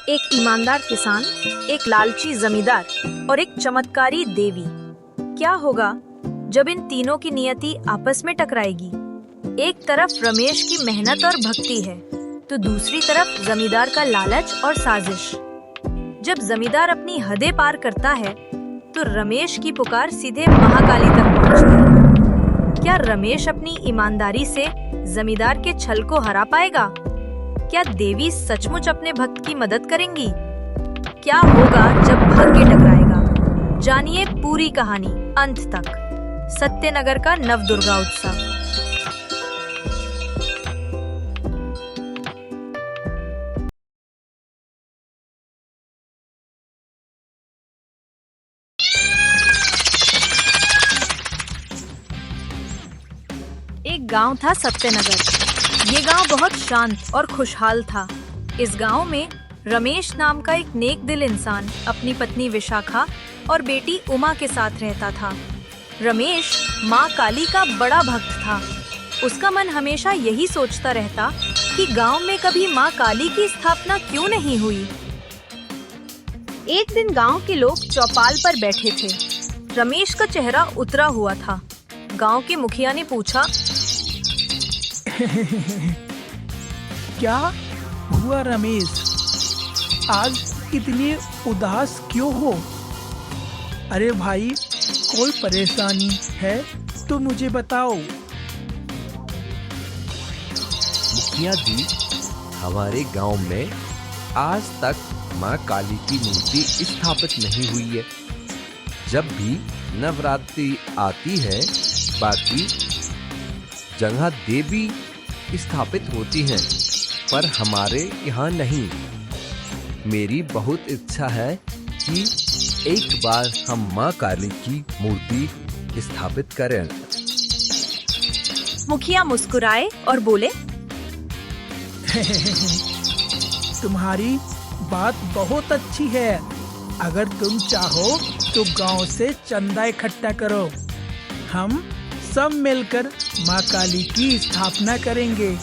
एक ईमानदार किसान, एक लालची जमींदार और एक चमत्कारी देवी। क्या होगा जब इन तीनों की नियति आपस में टकराएगी? एक तरफ रमेश की मेहनत और भक्ति है, तो दूसरी तरफ जमींदार का लालच और साजिश। जब जमींदार अपनी हदें पार करता है, तो रमेश की पुकार सीधे महाकाली तक पहुंचती है। क्या रमेश अपनी ईमानदारी से जमींदार के छल को हरा पाएगा? क्या देवी सचमुच अपने भक्त की मदद करेंगी? क्या होगा जब भाग्य टकराएगा? जानिए पूरी कहानी अंत तक। सत्यनगर का नवदुर्गा उत्सव। एक गांव था सत्यनगर। ये गांव बहुत शांत और खुशहाल था। इस गांव में रमेश नाम का एक नेक दिल इंसान अपनी पत्नी विशाखा और बेटी उमा के साथ रहता था। रमेश माँ काली का बड़ा भक्त था। उसका मन हमेशा यही सोचता रहता कि गांव में कभी माँ काली की स्थापना क्यों नहीं हुई। एक दिन गांव के लोग चौपाल पर बैठे थे। रमेश का चेहरा उतरा हुआ था। गांव के मुखिया ने पूछा, क्या हुआ रमेश, आज इतने उदास क्यों हो? अरे भाई, कोई परेशानी है तो मुझे बताओ। मुखिया जी, हमारे गांव में आज तक माँ काली की मूर्ति स्थापित नहीं हुई है। जब भी नवरात्रि आती है, बाकी जगह देवी स्थापित होती हैं, पर हमारे यहाँ नहीं। मेरी बहुत इच्छा है कि एक बार हम माँ काली की मूर्ति स्थापित करें। मुखिया मुस्कुराए और बोले, तुम्हारी बात बहुत अच्छी है। अगर तुम चाहो तो गांव से चंदा इकट्ठा करो। हम सब मिलकर माँ काली की स्थापना करेंगे।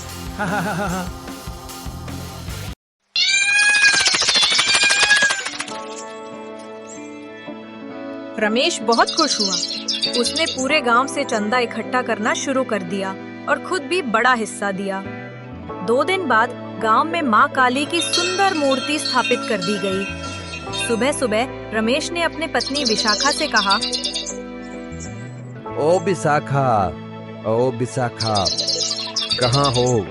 रमेश बहुत खुश हुआ। उसने पूरे गांव से चंदा इकट्ठा करना शुरू कर दिया और खुद भी बड़ा हिस्सा दिया। 2 दिन बाद गांव में माँ काली की सुंदर मूर्ति स्थापित कर दी गई। सुबह सुबह रमेश ने अपने पत्नी विशाखा से कहा, ओ विशाखा, कहाँ हो?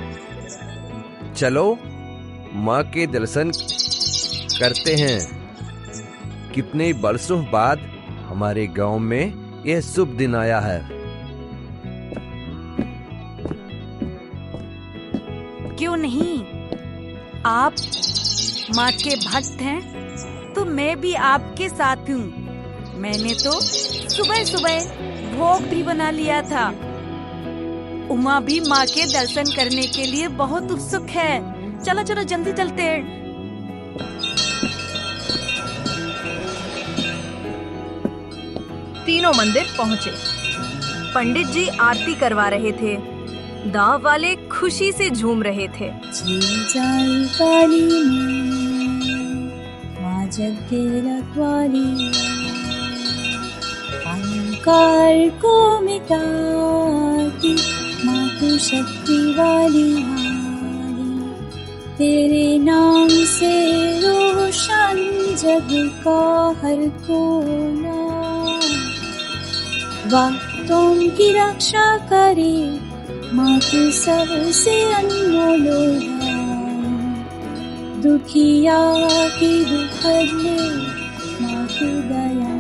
चलो माँ के दर्शन करते हैं। कितने बरसों बाद हमारे गांव में यह शुभ दिन आया है। क्यों नहीं? आप माँ के भक्त हैं, तो मैं भी आपके साथ हूँ। मैंने तो सुबह सुबह भोग भी बना लिया था। उमा भी माँ के दर्शन करने के लिए बहुत उत्सुक है। चलो चलो जल्दी चलते हैं। तीनों मंदिर पहुँचे। पंडित जी आरती करवा रहे थे। गांव वाले खुशी से झूम रहे थे। जय काली माँ जग के रखवाली, अहंकार को मिटाती माँ तू शक्ति वाली हारी। तेरे नाम से रोशन जग का हर कोना, भक्तों की रक्षा करे माँ तू सबसे अनमोल है। दुखिया की दुख ले माँ तू दया।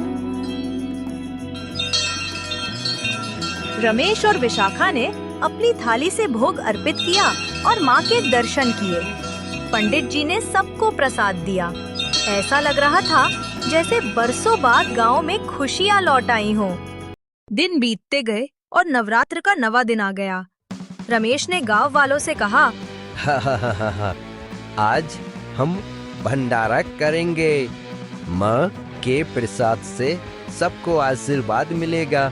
रमेश और विशाखा ने अपनी थाली से भोग अर्पित किया और माँ के दर्शन किए। पंडित जी ने सबको प्रसाद दिया। ऐसा लग रहा था जैसे बरसों बाद गांव में खुशियाँ लौट आई हों। दिन बीतते गए और नवरात्र का नवा दिन आ गया। रमेश ने गांव वालों से कहा, आज हम भंडारा करेंगे। माँ के प्रसाद से सबको आशीर्वाद मिलेगा।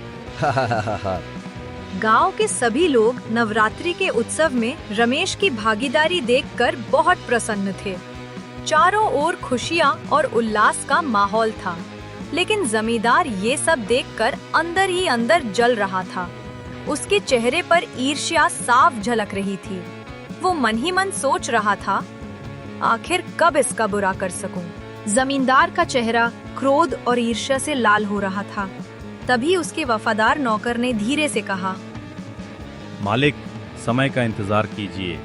गांव के सभी लोग नवरात्रि के उत्सव में रमेश की भागीदारी देखकर बहुत प्रसन्न थे। चारों ओर खुशियां और उल्लास का माहौल था, लेकिन जमींदार ये सब देखकर अंदर ही अंदर जल रहा था। उसके चेहरे पर ईर्ष्या साफ झलक रही थी। वो मन ही मन सोच रहा था, आखिर कब इसका बुरा कर सकूं। जमींदार का चेहरा क्रोध और ईर्ष्या से लाल हो रहा था। तभी उसके वफादार नौकर ने धीरे से कहा, मालिक, समय का इंतजार कीजिए।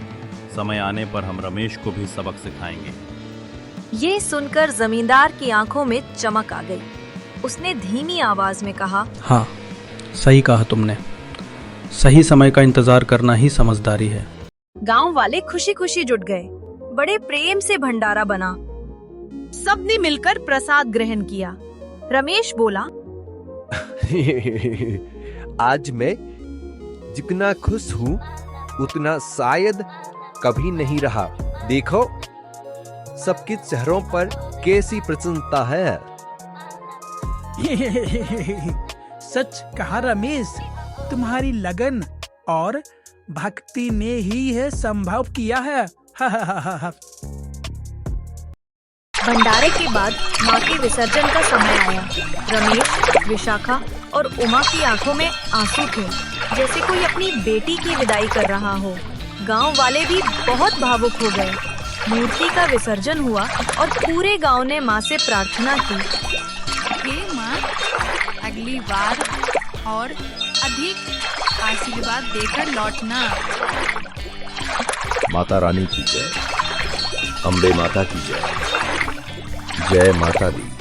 समय आने पर हम रमेश को भी सबक सिखाएंगे। ये सुनकर जमींदार की आंखों में चमक आ गई। उसने धीमी आवाज में कहा, हाँ, सही कहा तुमने। सही समय का इंतजार करना ही समझदारी है। गांव वाले खुशी खुशी जुट गए। बड़े प्रेम से भंडारा बना। सबने मिलकर प्रसाद ग्रहण किया। रमेश बोला, आज मैं जितना खुश हूँ उतना शायद कभी नहीं रहा। देखो, सबके चेहरों पर कैसी प्रसन्नता है। सच कहा रमेश, तुम्हारी लगन और भक्ति ने ही है संभव किया है। भंडारे के बाद माँ के विसर्जन का समय आया। रमेश, विशाखा और उमा की आंखों में आंसू थे, जैसे कोई अपनी बेटी की विदाई कर रहा हो। गांव वाले भी बहुत भावुक हो गए। मूर्ति का विसर्जन हुआ और पूरे गांव ने माँ से प्रार्थना की, हे माँ, अगली बार और अधिक आशीर्वाद देकर लौटना। माता रानी की जय, अम्बे माता की जय, जय माता दी।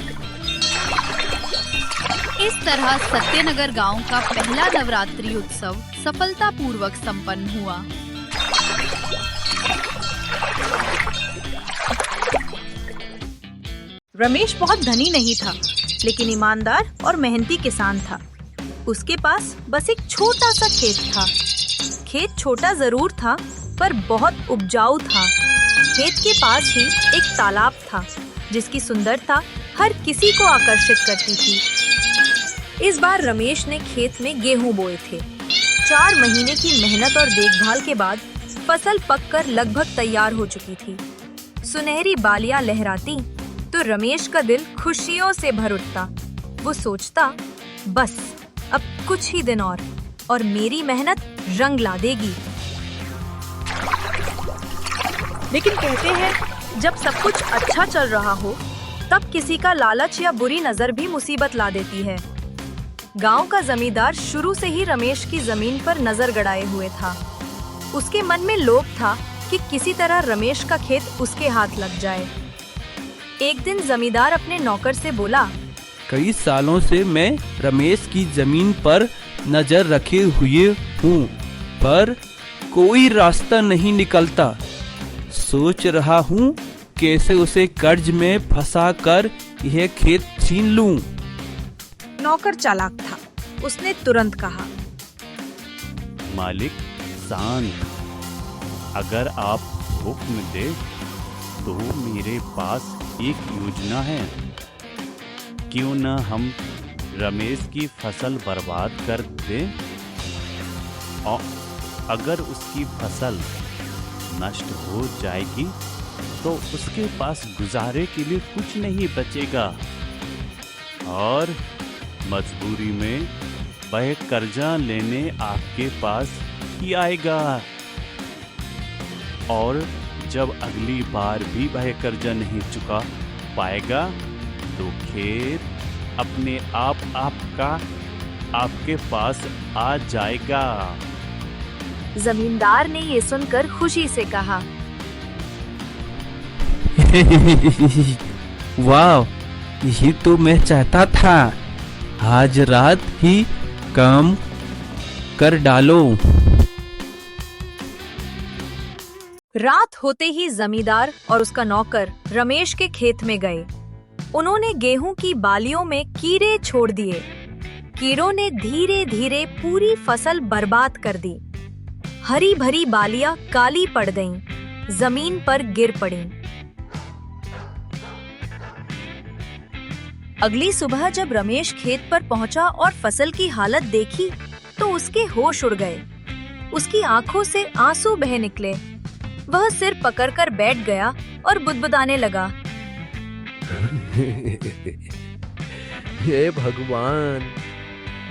इस तरह सत्यनगर गांव का पहला नवरात्रि उत्सव सफलतापूर्वक संपन्न हुआ। रमेश बहुत धनी नहीं था, लेकिन ईमानदार और मेहनती किसान था। उसके पास बस एक छोटा सा खेत था। खेत छोटा जरूर था, पर बहुत उपजाऊ था। खेत के पास ही एक तालाब था, जिसकी सुंदरता हर किसी को आकर्षित करती थी। इस बार रमेश ने खेत में गेहूं बोए थे। 4 महीने की मेहनत और देखभाल के बाद फसल पककर लगभग तैयार हो चुकी थी। सुनहरी बालियां लहराती तो रमेश का दिल खुशियों से भर उठता। वो सोचता, बस अब कुछ ही दिन और मेरी मेहनत रंग ला देगी। लेकिन कहते हैं, जब सब कुछ अच्छा चल रहा हो, तब किसी का लालच या बुरी नजर भी मुसीबत ला देती है। गांव का जमींदार शुरू से ही रमेश की जमीन पर नजर गड़ाए हुए था। उसके मन में लोभ था कि किसी तरह रमेश का खेत उसके हाथ लग जाए। एक दिन जमींदार अपने नौकर से बोला, कई सालों से मैं रमेश की जमीन पर नजर रखे हुए हूँ, पर कोई रास्ता नहीं निकलता। सोच रहा हूँ कैसे उसे कर्ज में फंसा कर यह खेत छीन लूं। नौकर चालाक था। उसने तुरंत कहा, मालिक, शांत। अगर आप हुक्म दे तो मेरे पास एक योजना है। क्यों न हम रमेश की फसल बर्बाद कर दें, और अगर उसकी फसल नष्ट हो जाएगी तो उसके पास गुजारे के लिए कुछ नहीं बचेगा, और मजबूरी में वह कर्जा लेने आपके पास ही आएगा। और जब अगली बार भी वह कर्जा नहीं चुका पाएगा तो खेत अपने आप आपके पास आ जाएगा। जमींदार ने ये सुनकर खुशी से कहा, वाह, यही तो मैं चाहता था। आज रात ही काम कर डालो। रात होते ही जमींदार और उसका नौकर रमेश के खेत में गए। उन्होंने गेहूं की बालियों में कीड़े छोड़ दिए। कीड़ों ने धीरे धीरे पूरी फसल बर्बाद कर दी। हरी भरी बालियां काली पड़ गईं, जमीन पर गिर पड़ीं। अगली सुबह जब रमेश खेत पर पहुंचा और फसल की हालत देखी तो उसके होश उड़ गए। उसकी आंखों से आंसू बह निकले। वह सिर पकड़कर बैठ गया और बुदबुदाने लगा। हे भगवान,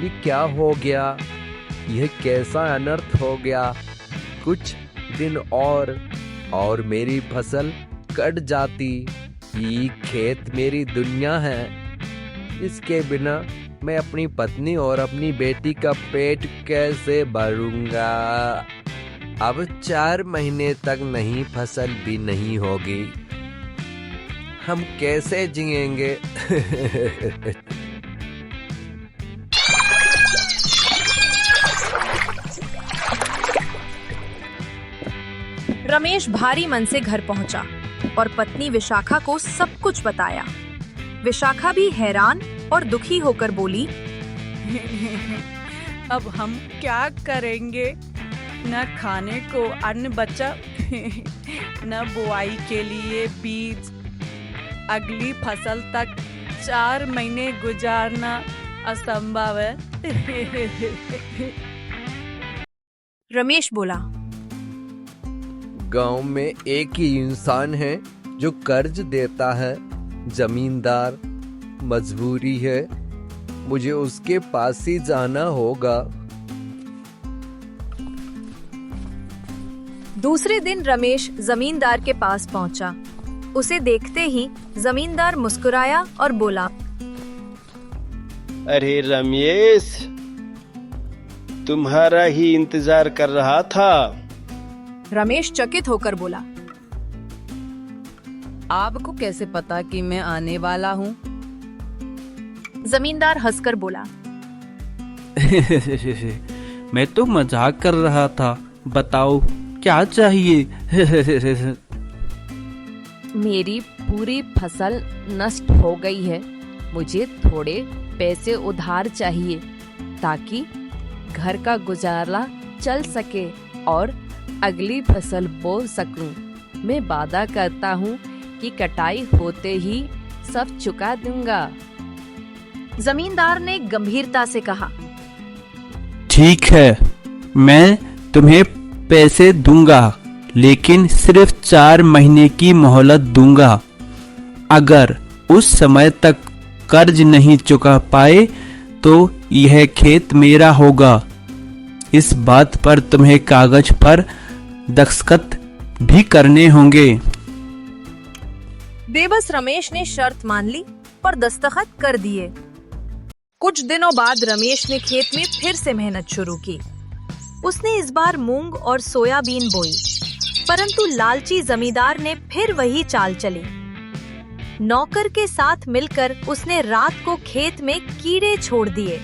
ये क्या हो गया? यह कैसा अनर्थ हो गया? कुछ दिन और मेरी फसल कट जाती। ये खेत मेरी दुनिया है। इसके बिना मैं अपनी पत्नी और अपनी बेटी का पेट कैसे भरूंगा? अब 4 महीने तक नहीं फसल भी नहीं होगी। हम कैसे जिएंगे? रमेश भारी मन से घर पहुंचा और पत्नी विशाखा को सब कुछ बताया। विशाखा भी हैरान और दुखी होकर बोली, अब हम क्या करेंगे? न खाने को अन्न बचा, न बुआई के लिए बीज। अगली फसल तक 4 महीने गुजारना असंभव है। रमेश बोला, गांव में एक ही इंसान है जो कर्ज देता है। जमींदार। मजबूरी है, मुझे उसके पास ही जाना होगा। दूसरे दिन रमेश जमींदार के पास पहुंचा। उसे देखते ही जमींदार मुस्कुराया और बोला, अरे रमेश, तुम्हारा ही इंतजार कर रहा था। रमेश चकित होकर बोला, आपको कैसे पता कि मैं आने वाला हूँ? जमींदार हंसकर बोला, मैं तो मजाक कर रहा था। बताओ क्या चाहिए? मेरी पूरी फसल नष्ट हो गई है। मुझे थोड़े पैसे उधार चाहिए ताकि घर का गुजारा चल सके और अगली फसल बो सकूं। मैं वादा करता हूँ कि कटाई होते ही सब चुका दूंगा। जमींदार ने गंभीरता से कहा, ठीक है, मैं तुम्हें पैसे दूंगा, लेकिन सिर्फ 4 महीने की मोहलत दूंगा। अगर उस समय तक कर्ज नहीं चुका पाए तो यह खेत मेरा होगा। इस बात पर तुम्हें कागज पर दस्तखत भी करने होंगे। बेबस रमेश ने शर्त मान ली पर दस्तखत कर दिए। कुछ दिनों बाद रमेश ने खेत में फिर से मेहनत शुरू की। उसने इस बार मूंग और सोयाबीन बोई, परंतु लालची जमींदार ने फिर वही चाल चली। नौकर के साथ मिलकर उसने रात को खेत में कीड़े छोड़ दिए।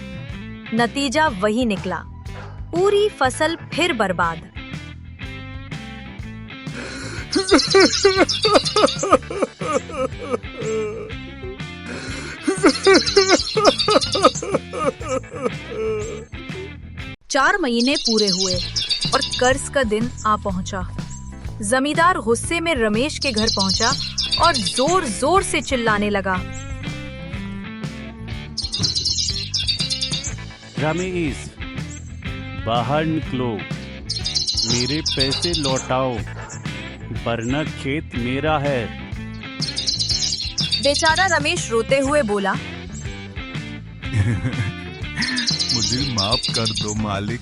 नतीजा वही निकला, पूरी फसल फिर बर्बाद। चार महीने पूरे हुए और कर्ज का दिन आ पहुंचा। जमींदार गुस्से में रमेश के घर पहुंचा और जोर जोर से चिल्लाने लगा, रमेश, बाहर निकलो, मेरे पैसे लौटाओ, वरना खेत मेरा है। बेचारा रमेश रोते हुए बोला, मुझे माफ कर दो मालिक,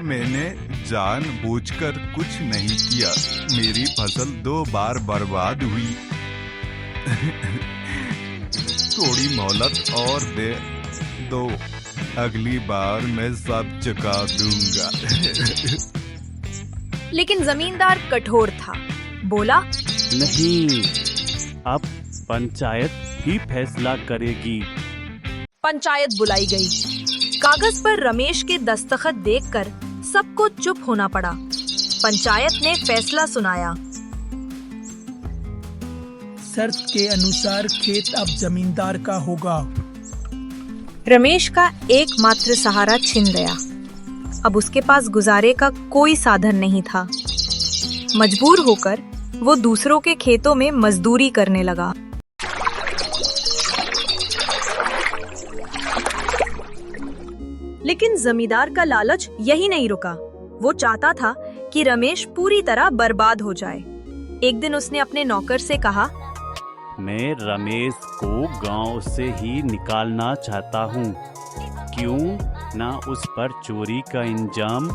मैंने जानबूझकर कुछ नहीं किया। मेरी फसल 2 बार बर्बाद हुई। थोड़ी मोहलत और दे दो, अगली बार मैं सब चुका दूंगा। लेकिन जमींदार कठोर था। बोला, नहीं, अब पंचायत ही फैसला करेगी। पंचायत बुलाई गई। कागज पर रमेश के दस्तखत देखकर सबको चुप होना पड़ा। पंचायत ने फैसला सुनाया, शर्त के अनुसार खेत अब जमींदार का होगा। रमेश का एकमात्र सहारा छिन गया। अब उसके पास गुजारे का कोई साधन नहीं था। मजबूर होकर वो दूसरों के खेतों में मजदूरी करने लगा। लेकिन जमींदार का लालच यही नहीं रुका। वो चाहता था कि रमेश पूरी तरह बर्बाद हो जाए। एक दिन उसने अपने नौकर से कहा, मैं रमेश को गांव से ही निकालना चाहता हूँ। क्यों ना उस पर चोरी का इंजाम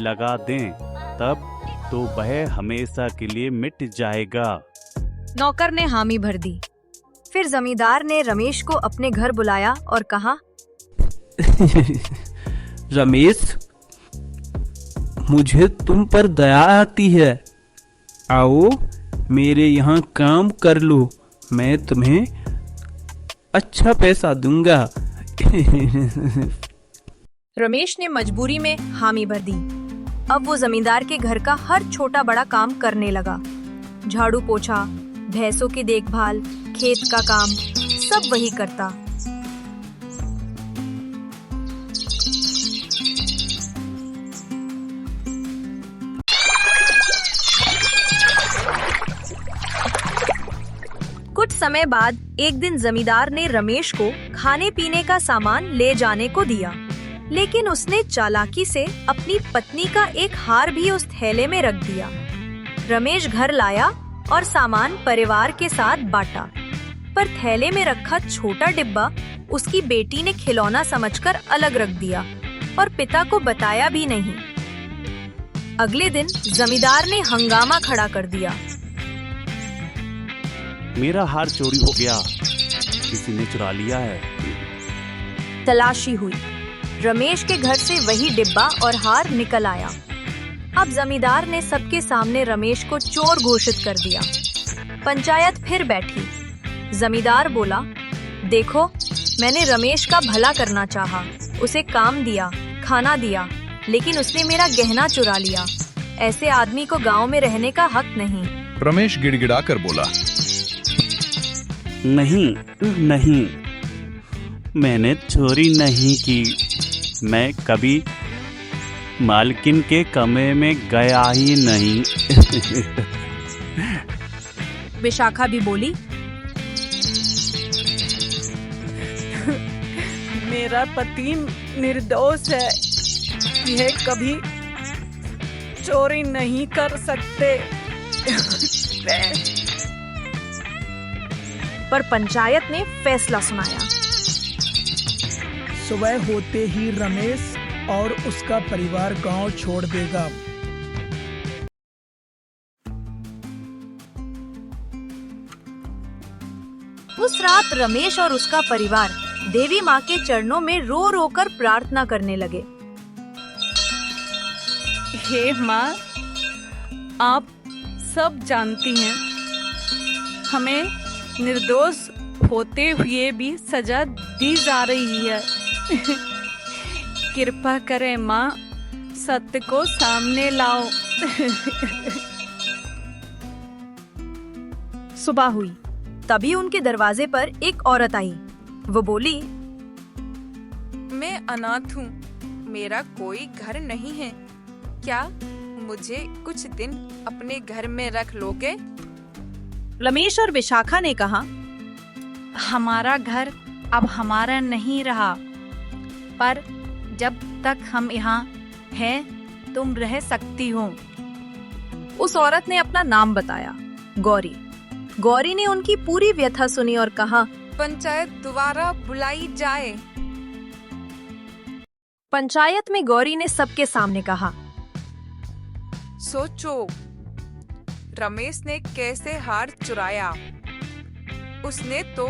लगा दें, तब तो वह हमेशा के लिए मिट जाएगा। नौकर ने हामी भर दी। फिर जमींदार ने रमेश को अपने घर बुलाया और कहा, रमेश, मुझे तुम पर दया आती है। आओ मेरे यहाँ काम कर लो, मैं तुम्हें अच्छा पैसा दूंगा। रमेश ने मजबूरी में हामी भर दी। अब वो जमींदार के घर का हर छोटा बड़ा काम करने लगा। झाड़ू पोछा, भैंसों की देखभाल, खेत का काम, सब वही करता। कुछ समय बाद एक दिन जमींदार ने रमेश को खाने पीने का सामान ले जाने को दिया, लेकिन उसने चालाकी से अपनी पत्नी का एक हार भी उस थैले में रख दिया। रमेश घर लाया और सामान परिवार के साथ बांटा, पर थैले में रखा छोटा डिब्बा उसकी बेटी ने खिलौना समझकर अलग रख दिया और पिता को बताया भी नहीं। अगले दिन जमींदार ने हंगामा खड़ा कर दिया। मेरा हार चोरी हो गया, किसी ने चुरा लिया है। तलाशी हुई। रमेश के घर से वही डिब्बा और हार निकल आया। अब जमींदार ने सबके सामने रमेश को चोर घोषित कर दिया। पंचायत फिर बैठी। जमींदार बोला, देखो, मैंने रमेश का भला करना चाहा, उसे काम दिया, खाना दिया, लेकिन उसने मेरा गहना चुरा लिया। ऐसे आदमी को गांव में रहने का हक नहीं। रमेश गिड़गिड़ा कर बोला, नहीं नहीं, मैंने चोरी नहीं की। मैं कभी मालकिन के कमरे में गया ही नहीं। विशाखा भी बोली, मेरा पति निर्दोष है, यह कभी चोरी नहीं कर सकते। पर पंचायत ने फैसला सुनाया। सुबह होते ही रमेश और उसका परिवार गांव छोड़ देगा। उस रात रमेश और उसका परिवार देवी माँ के चरणों में रो रो कर प्रार्थना करने लगे। हे माँ, आप सब जानती हैं, हमें निर्दोष होते हुए भी सजा दी जा रही है। कृपा करें माँ, सत्य को सामने लाओ। सुबह हुई, तभी उनके दरवाजे पर एक औरत आई। वो बोली, मैं अनाथ हूँ, मेरा कोई घर नहीं है, क्या मुझे कुछ दिन अपने घर में रख लोगे? रमेश और विशाखा ने कहा, हमारा घर अब हमारा नहीं रहा, पर जब तक हम यहाँ हैं तुम रह सकती हो। उस औरत ने अपना नाम बताया, गौरी। गौरी ने उनकी पूरी व्यथा सुनी और कहा, पंचायत दोबारा बुलाई जाए। पंचायत में गौरी ने सबके सामने कहा, सोचो, रमेश ने कैसे हार चुराया। उसने तो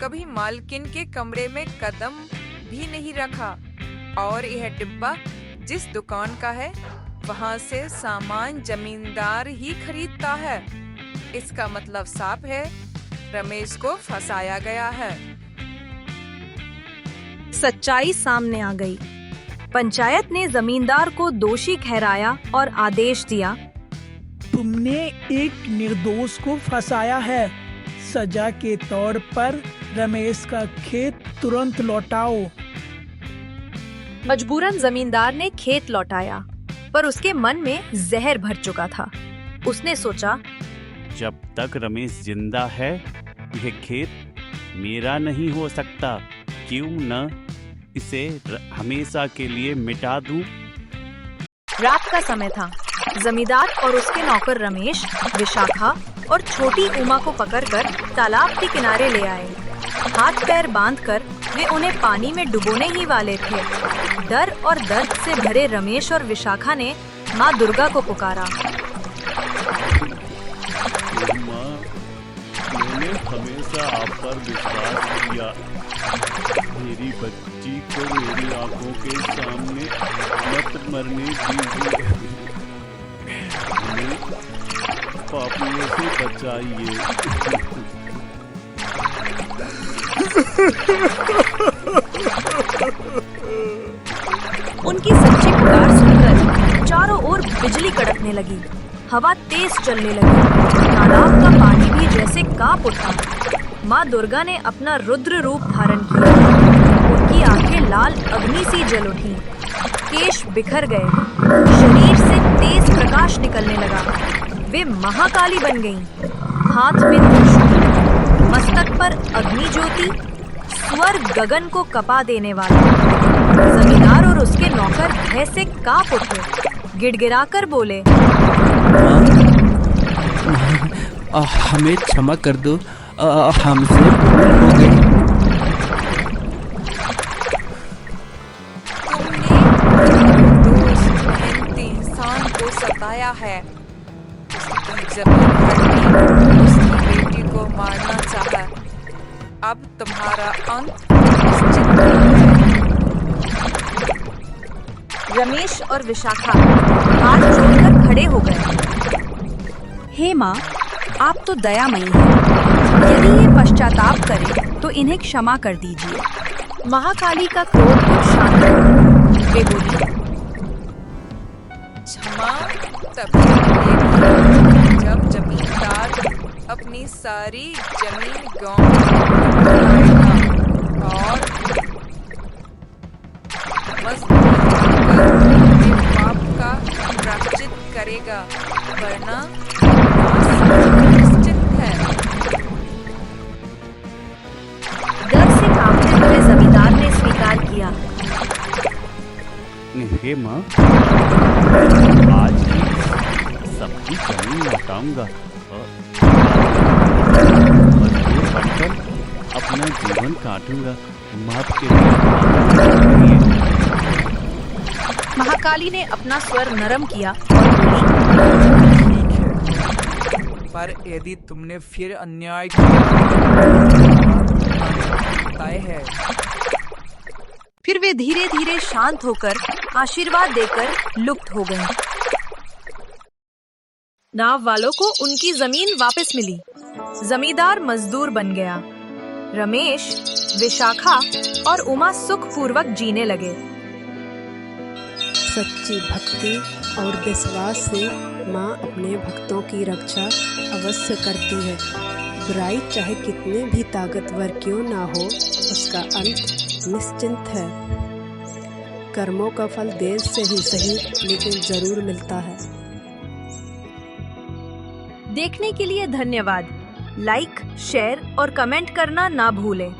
कभी मालकिन के कमरे में कदम भी नहीं रखा, और यह डिब्बा जिस दुकान का है वहाँ से सामान जमींदार ही खरीदता है। इसका मतलब साफ है, रमेश को फंसाया गया है। सच्चाई सामने आ गई। पंचायत ने जमींदार को दोषी ठहराया और आदेश दिया, तुमने एक निर्दोष को फंसाया है। सजा के तौर पर रमेश का खेत तुरंत लौटाओ। मजबूरन जमींदार ने खेत लौटाया, पर उसके मन में जहर भर चुका था। उसने सोचा, जब तक रमेश जिंदा है यह खेत मेरा नहीं हो सकता। क्यों न इसे हमेशा के लिए मिटा दूं। रात का समय था। जमींदार और उसके नौकर रमेश, विशाखा और छोटी उमा को पकड़कर तालाब के किनारे ले आए। हाथ पैर बांधकर वे उन्हें पानी में डुबोने ही वाले थे। डर और दर्द से भरे रमेश और विशाखा ने माँ दुर्गा को पुकारा। माँ, मैंने हमेशा आप पर विश्वास किया। मेरी बच्ची को मेरी आंखों के सामने मत मरने दीजिए। हमें पापियों से बचाइए। उनकी सच्ची पुकार सुनकर चारों ओर बिजली कड़कने लगी, हवा तेज चलने लगी, तालाब का पानी भी जैसे कांप उठा। माँ दुर्गा ने अपना रुद्र रूप धारण किया। उनकी आंखें लाल अग्नि सी जल उठी, केश बिखर गए, शरीर से तेज प्रकाश निकलने लगा। वे महाकाली बन गईं। हाथ में त्रिशूल, मस्तक पर अग्नि ज्योति, स्वर्ग गगन को कपा देने वाला। जमींदार और उसके नौकर भय से कांप उठे, गिड़गिड़ाकर बोले, हमें क्षमा कर दो, हमसे भूल हो गई। तुमने इंसान को सताया है, उसकी जमीन हड़पी, उसकी बेटी को मारना चाहा। अब तुम्हारा अंत निश्चित है। रमेश और विशाखा हाथ जोड़कर खड़े हो गए। हे माँ, आप तो दयामयी हैं। यदि ये पश्चाताप करें तो इन्हें क्षमा कर दीजिए। महाकाली का क्रोध कुछ शांत हुआ। वे बोली, क्षमा तभी मिलेगी जब जमींदार अपनी सारी जमीन गांव में लगाएगा और मजदूरी कर पाप का प्रायश्चित करेगा, वरना निश्चित है। डर से कांपते हुए जमींदार ने स्वीकार किया। हे माँ, आज ही सबकी जमीन लौटाऊंगा और मजदूर बनकर अपना जीवन काटूंगा। माफ के महाकाली ने अपना स्वर नरम किया और बोली, पर यदि तुमने फिर अन्याय किया तय है। फिर वे धीरे धीरे शांत होकर आशीर्वाद देकर लुप्त हो गए। नाव वालों को उनकी जमीन वापस मिली। जमींदार मजदूर बन गया। रमेश, विशाखा और उमा सुखपूर्वक जीने लगे। सच्ची भक्ति और विश्वास से माँ अपने भक्तों की रक्षा अवश्य करती है। बुराई चाहे कितने भी ताकतवर क्यों ना हो, उसका अंत निश्चिंत है। कर्मों का फल देर से ही सही, लेकिन जरूर मिलता है। देखने के लिए धन्यवाद। लाइक, शेयर और कमेंट करना ना भूलें।